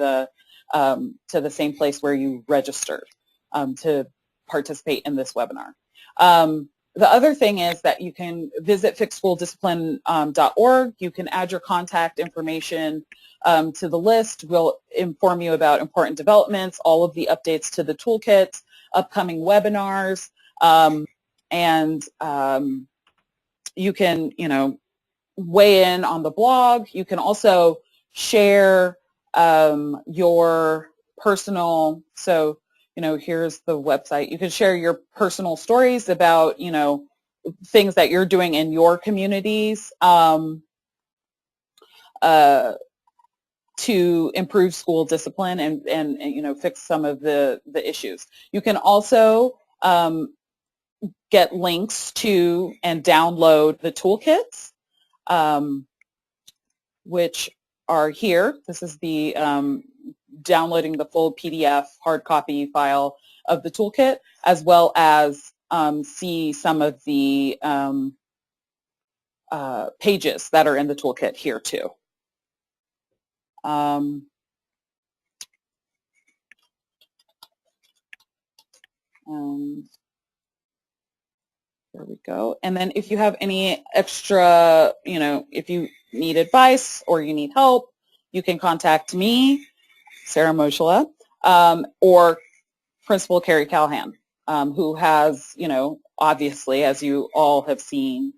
the same place where you registered to participate in this webinar. The other thing is that you can visit fixedschooldiscipline.org. You can add your contact information to the list. We'll inform you about important developments, all of the updates to the toolkit, upcoming webinars, and you can, weigh in on the blog. You can also share your personal, here's the website. You can share your personal stories about, things that you're doing in your communities to improve school discipline and fix some of the issues. You can also get links to and download the toolkits, which are here. This is the downloading the full PDF hard copy file of the toolkit, as well as see some of the pages that are in the toolkit here too. And there we go. And then if you have any extra, if you need advice or you need help, you can contact me, Sarah Omojola, or Principal Kerry Callahan, who has, obviously, as you all have seen,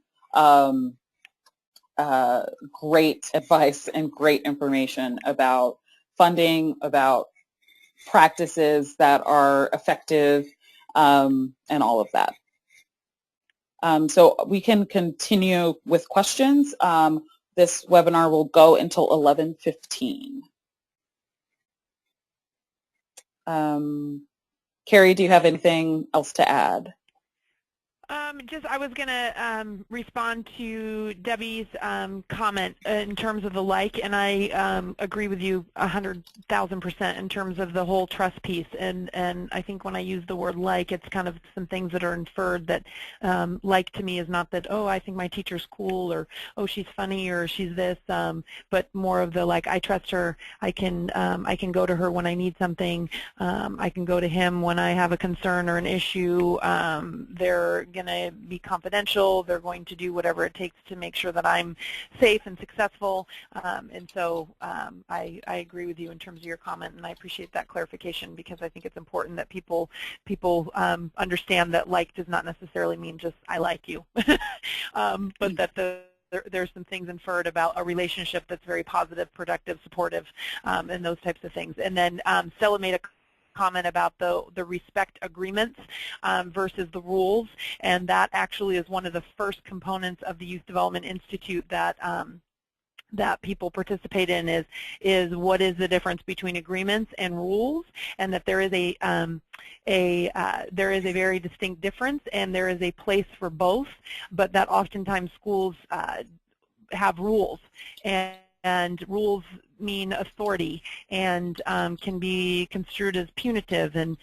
great advice and great information about funding, about practices that are effective, and all of that. So we can continue with questions. This webinar will go until 11:15. Kerry, do you have anything else to add? I was going to respond to Debbie's comment in terms of the like, and I agree with you 100,000% in terms of the whole trust piece. And I think when I use the word like, it's kind of some things that are inferred that like to me is not that, oh, I think my teacher's cool, or oh, she's funny, or she's this, but more of the like, I trust her. I can go to her when I need something. I can go to him when I have a concern or an issue. They're going to be confidential. They're going to do whatever it takes to make sure that I'm safe and successful. And so I agree with you in terms of your comment, and I appreciate that clarification, because I think it's important that people understand that like does not necessarily mean just I like you, but that there's some things inferred about a relationship that's very positive, productive, supportive, and those types of things. And then Stella made a comment about the respect agreements versus the rules, and that actually is one of the first components of the Youth Development Institute that that people participate in is what is the difference between agreements and rules, and that there is a very distinct difference, and there is a place for both, but that oftentimes schools have rules, and rules mean authority and can be construed as punitive and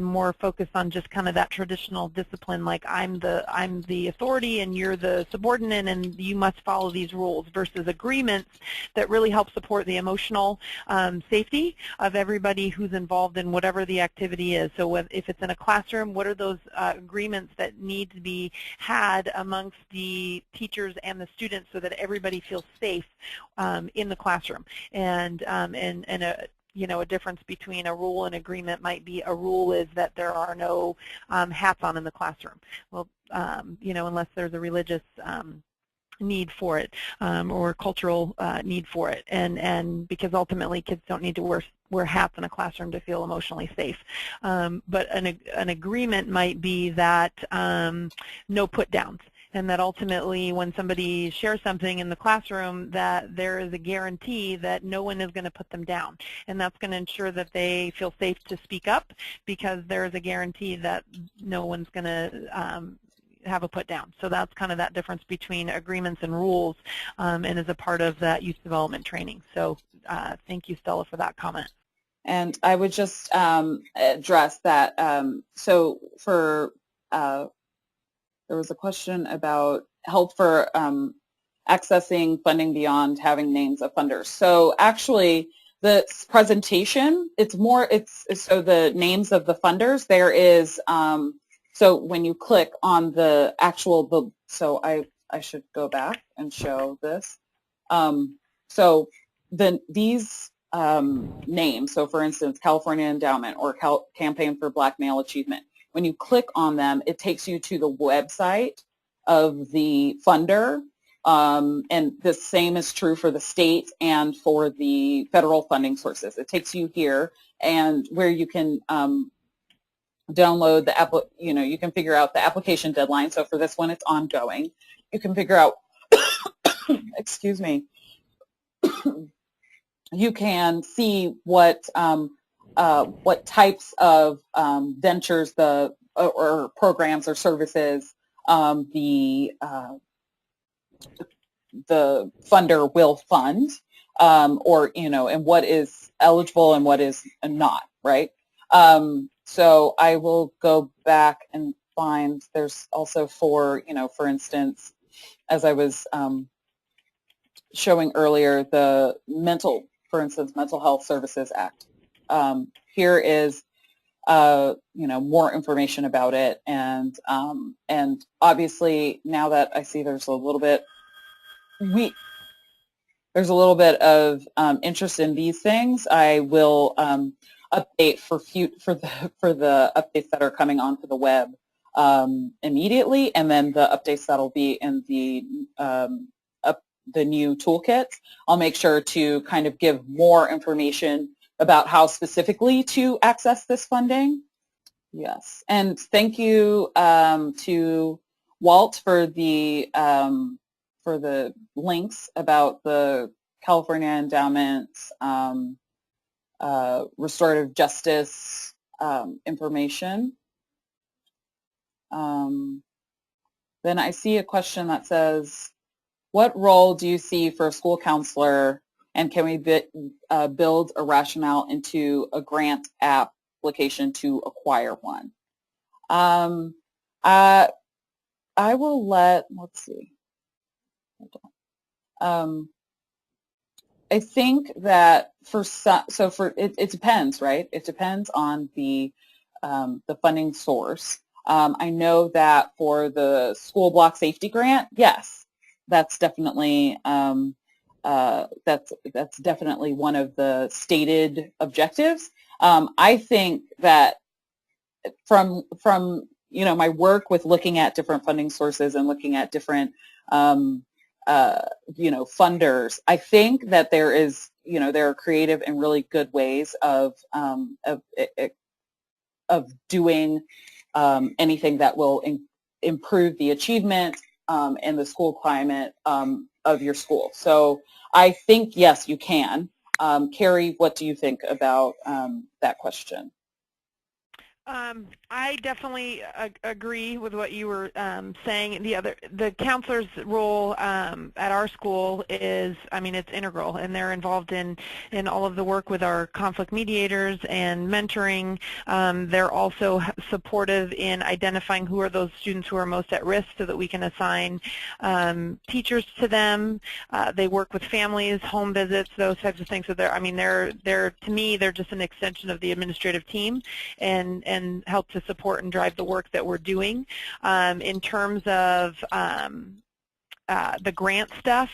more focused on just kind of that traditional discipline, like I'm the authority and you're the subordinate and you must follow these rules, versus agreements that really help support the emotional safety of everybody who's involved in whatever the activity is. So if it's in a classroom, what are those agreements that need to be had amongst the teachers and the students so that everybody feels safe in the classroom? And a difference between a rule and agreement might be a rule is that there are no hats on in the classroom. Well, unless there's a religious need for it or cultural need for it, and because ultimately kids don't need to wear hats in a classroom to feel emotionally safe. But an agreement might be that no put downs, and that ultimately when somebody shares something in the classroom that there is a guarantee that no one is going to put them down, and that's going to ensure that they feel safe to speak up because there is a guarantee that no one's going to have a put down. So that's kind of that difference between agreements and rules, and is a part of that youth development training. So thank you, Stella, for that comment. And I would just address that. So for there was a question about help for accessing funding beyond having names of funders. So actually, the presentation, it's so the names of the funders. There is so when you click on the actual, so I should go back and show this. So these names, so for instance, California Endowment or Campaign for Black Male Achievement, when you click on them, it takes you to the website of the funder, and the same is true for the state and for the federal funding sources. It takes you here, and where you can download the you can figure out the application deadline. So for this one, it's ongoing. You can figure out, excuse me, you can see what types of ventures or programs or services the funder will fund, or and what is eligible and what is not, right? So I will go back and find, there's also for instance, as I was showing earlier, the Mental Health Services Act. Here is more information about it, and obviously now that I see there's a little bit of interest in these things, I will update for the updates that are coming onto the web immediately, and then the updates that'll be in the new toolkit. I'll make sure to kind of give more information about how specifically to access this funding. Yes, and thank you to Walt for the links about the California Endowment's restorative justice information. Then I see a question that says, what role do you see for a school counselor, and can we build a rationale into a grant application to acquire one? I will let's see. I think that it depends, right? It depends on the funding source. I know that for the school block safety grant, yes, that's definitely that's definitely one of the stated objectives. I think that from my work with looking at different funding sources and looking at different funders, I think that there are creative and really good ways of doing anything that will improve the achievement and the school climate of your school. So I think, yes, you can. Kerry, what do you think about that question? I definitely agree with what you were saying. The counselor's role at our school is, I mean, it's integral, and they're involved in all of the work with our conflict mediators and mentoring. They're also supportive in identifying who are those students who are most at risk, so that we can assign teachers to them. They work with families, home visits, those types of things. So they're to me, they're just an extension of the administrative team, and help to support and drive the work that we're doing. In terms of the grant stuff,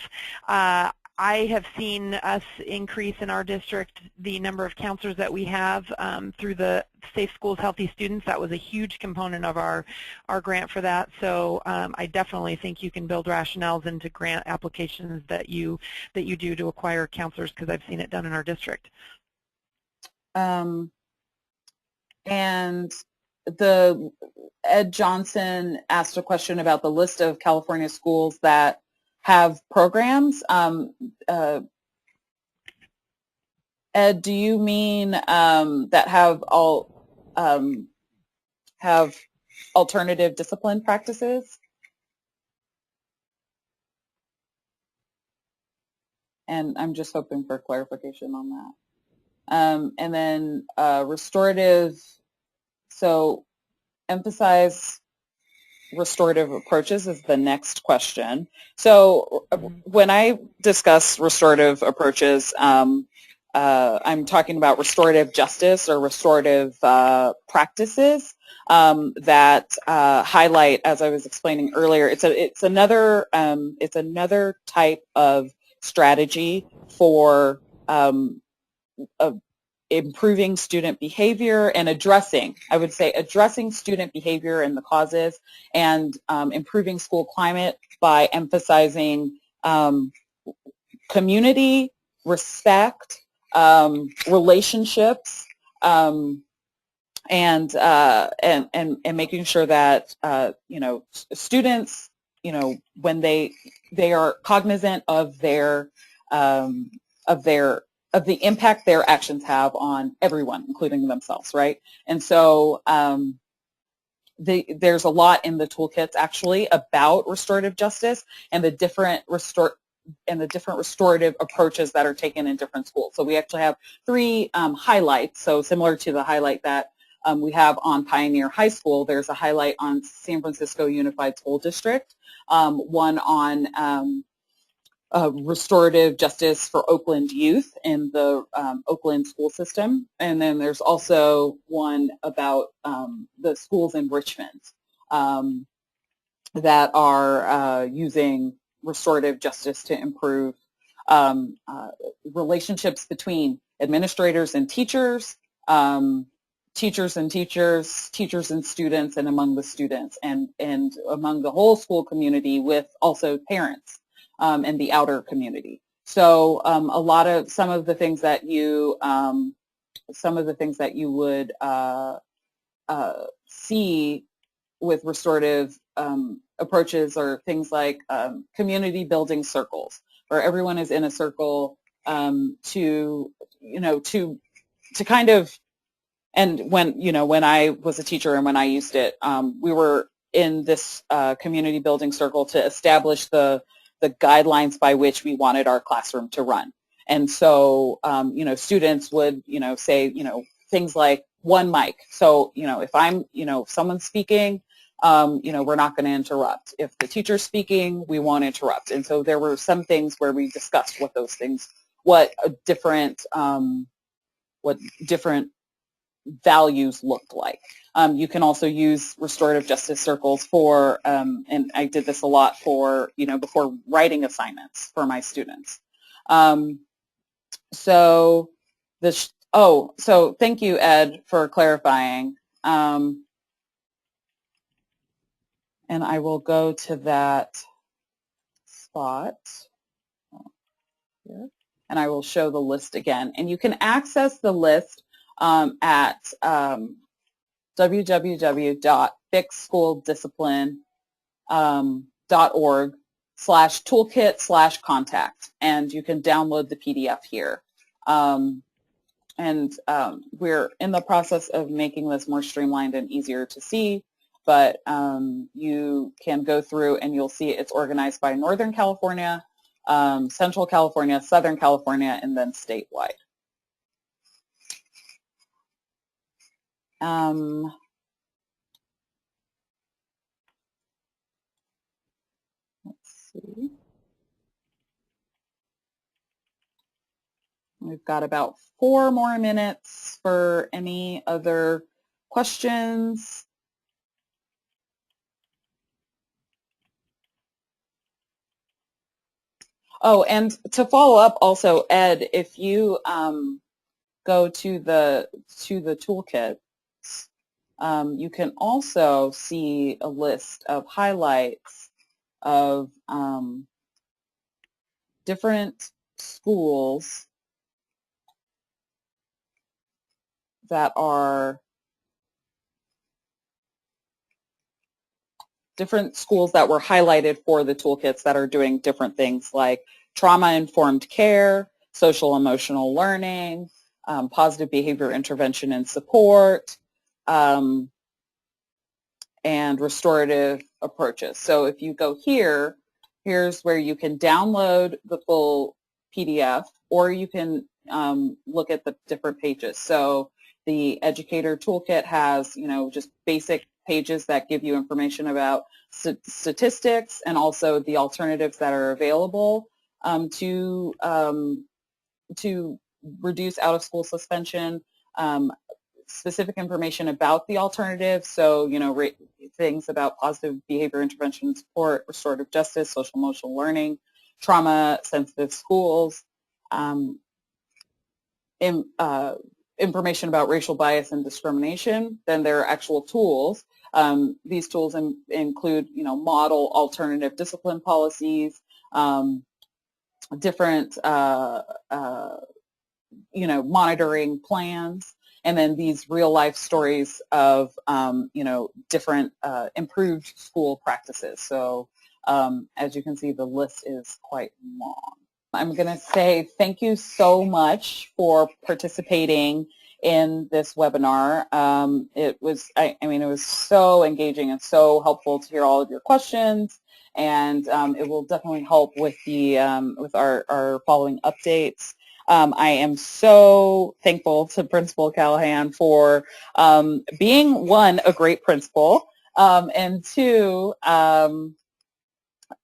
I have seen us increase in our district the number of counselors that we have through the Safe Schools, Healthy Students. That was a huge component of our grant for that. So I definitely think you can build rationales into grant applications that you do to acquire counselors, because I've seen it done in our district. And Ed Johnson asked a question about the list of California schools that have programs. Ed, do you mean that have alternative discipline practices? And I'm just hoping for clarification on that. And then restorative, so emphasize restorative approaches is the next question. So when I discuss restorative approaches, I'm talking about restorative justice or restorative practices that highlight, as I was explaining earlier, it's another type of strategy for improving student behavior and addressing student behavior and the causes, and improving school climate by emphasizing community, respect, relationships, and making sure that students, when they are cognizant of the impact their actions have on everyone, including themselves, right? And so there's a lot in the toolkits actually about restorative justice and the different restorative approaches that are taken in different schools. So we actually have 3 highlights. So similar to the highlight that we have on Pioneer High School, there's a highlight on San Francisco Unified School District, one on restorative justice for Oakland youth in the Oakland school system. And then there's also one about the schools in Richmond that are using restorative justice to improve relationships between administrators and teachers, teachers and students, and among the students, and among the whole school community, with also parents. And the outer community. So some of the things that you would see with restorative approaches are things like community building circles, where everyone is in a circle to kind of, and when I was a teacher and when I used it, we were in this community building circle to establish the guidelines by which we wanted our classroom to run. And so, students would, say, things like one mic. So, if someone's speaking, we're not going to interrupt. If the teacher's speaking, we won't interrupt. And so there were some things where we discussed what different values looked like. You can also use restorative justice circles for, and I did this a lot for, before writing assignments for my students. So thank you, Ed, for clarifying. And I will go to that spot here, and I will show the list again. And you can access the list at www.fixschooldiscipline.org/toolkit/contact, and you can download the PDF here. and we're in the process of making this more streamlined and easier to see, but you can go through and you'll see it's organized by Northern California, Central California, Southern California, and then statewide. Let's see. We've got about 4 more minutes for any other questions. Oh, and to follow up also, Ed, if you go to the toolkit, you can also see a list of highlights of different schools that were highlighted for the toolkits that are doing different things like trauma-informed care, social emotional learning, positive behavior intervention and support, and restorative approaches. So if you go here, here's where you can download the full PDF, or you can look at the different pages. So the educator toolkit has, just basic pages that give you information about statistics and also the alternatives that are available to reduce out-of-school suspension, specific information about the alternatives, so things about positive behavior intervention support, restorative justice, social emotional learning, trauma-sensitive schools, information about racial bias and discrimination. Then there are actual tools. These tools include, model alternative discipline policies, different, monitoring plans, and then these real-life stories of, different improved school practices. So as you can see, the list is quite long. I'm going to say thank you so much for participating in this webinar. It was, it was so engaging and so helpful to hear all of your questions, and it will definitely help with the with our following updates. I am so thankful to Principal Callahan for being, one, a great principal, and two,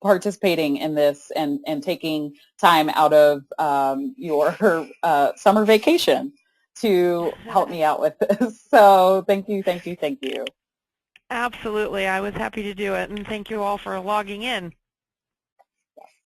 participating in this and taking time out of your summer vacation to help me out with this. So thank you, thank you, thank you. Absolutely. I was happy to do it, and thank you all for logging in.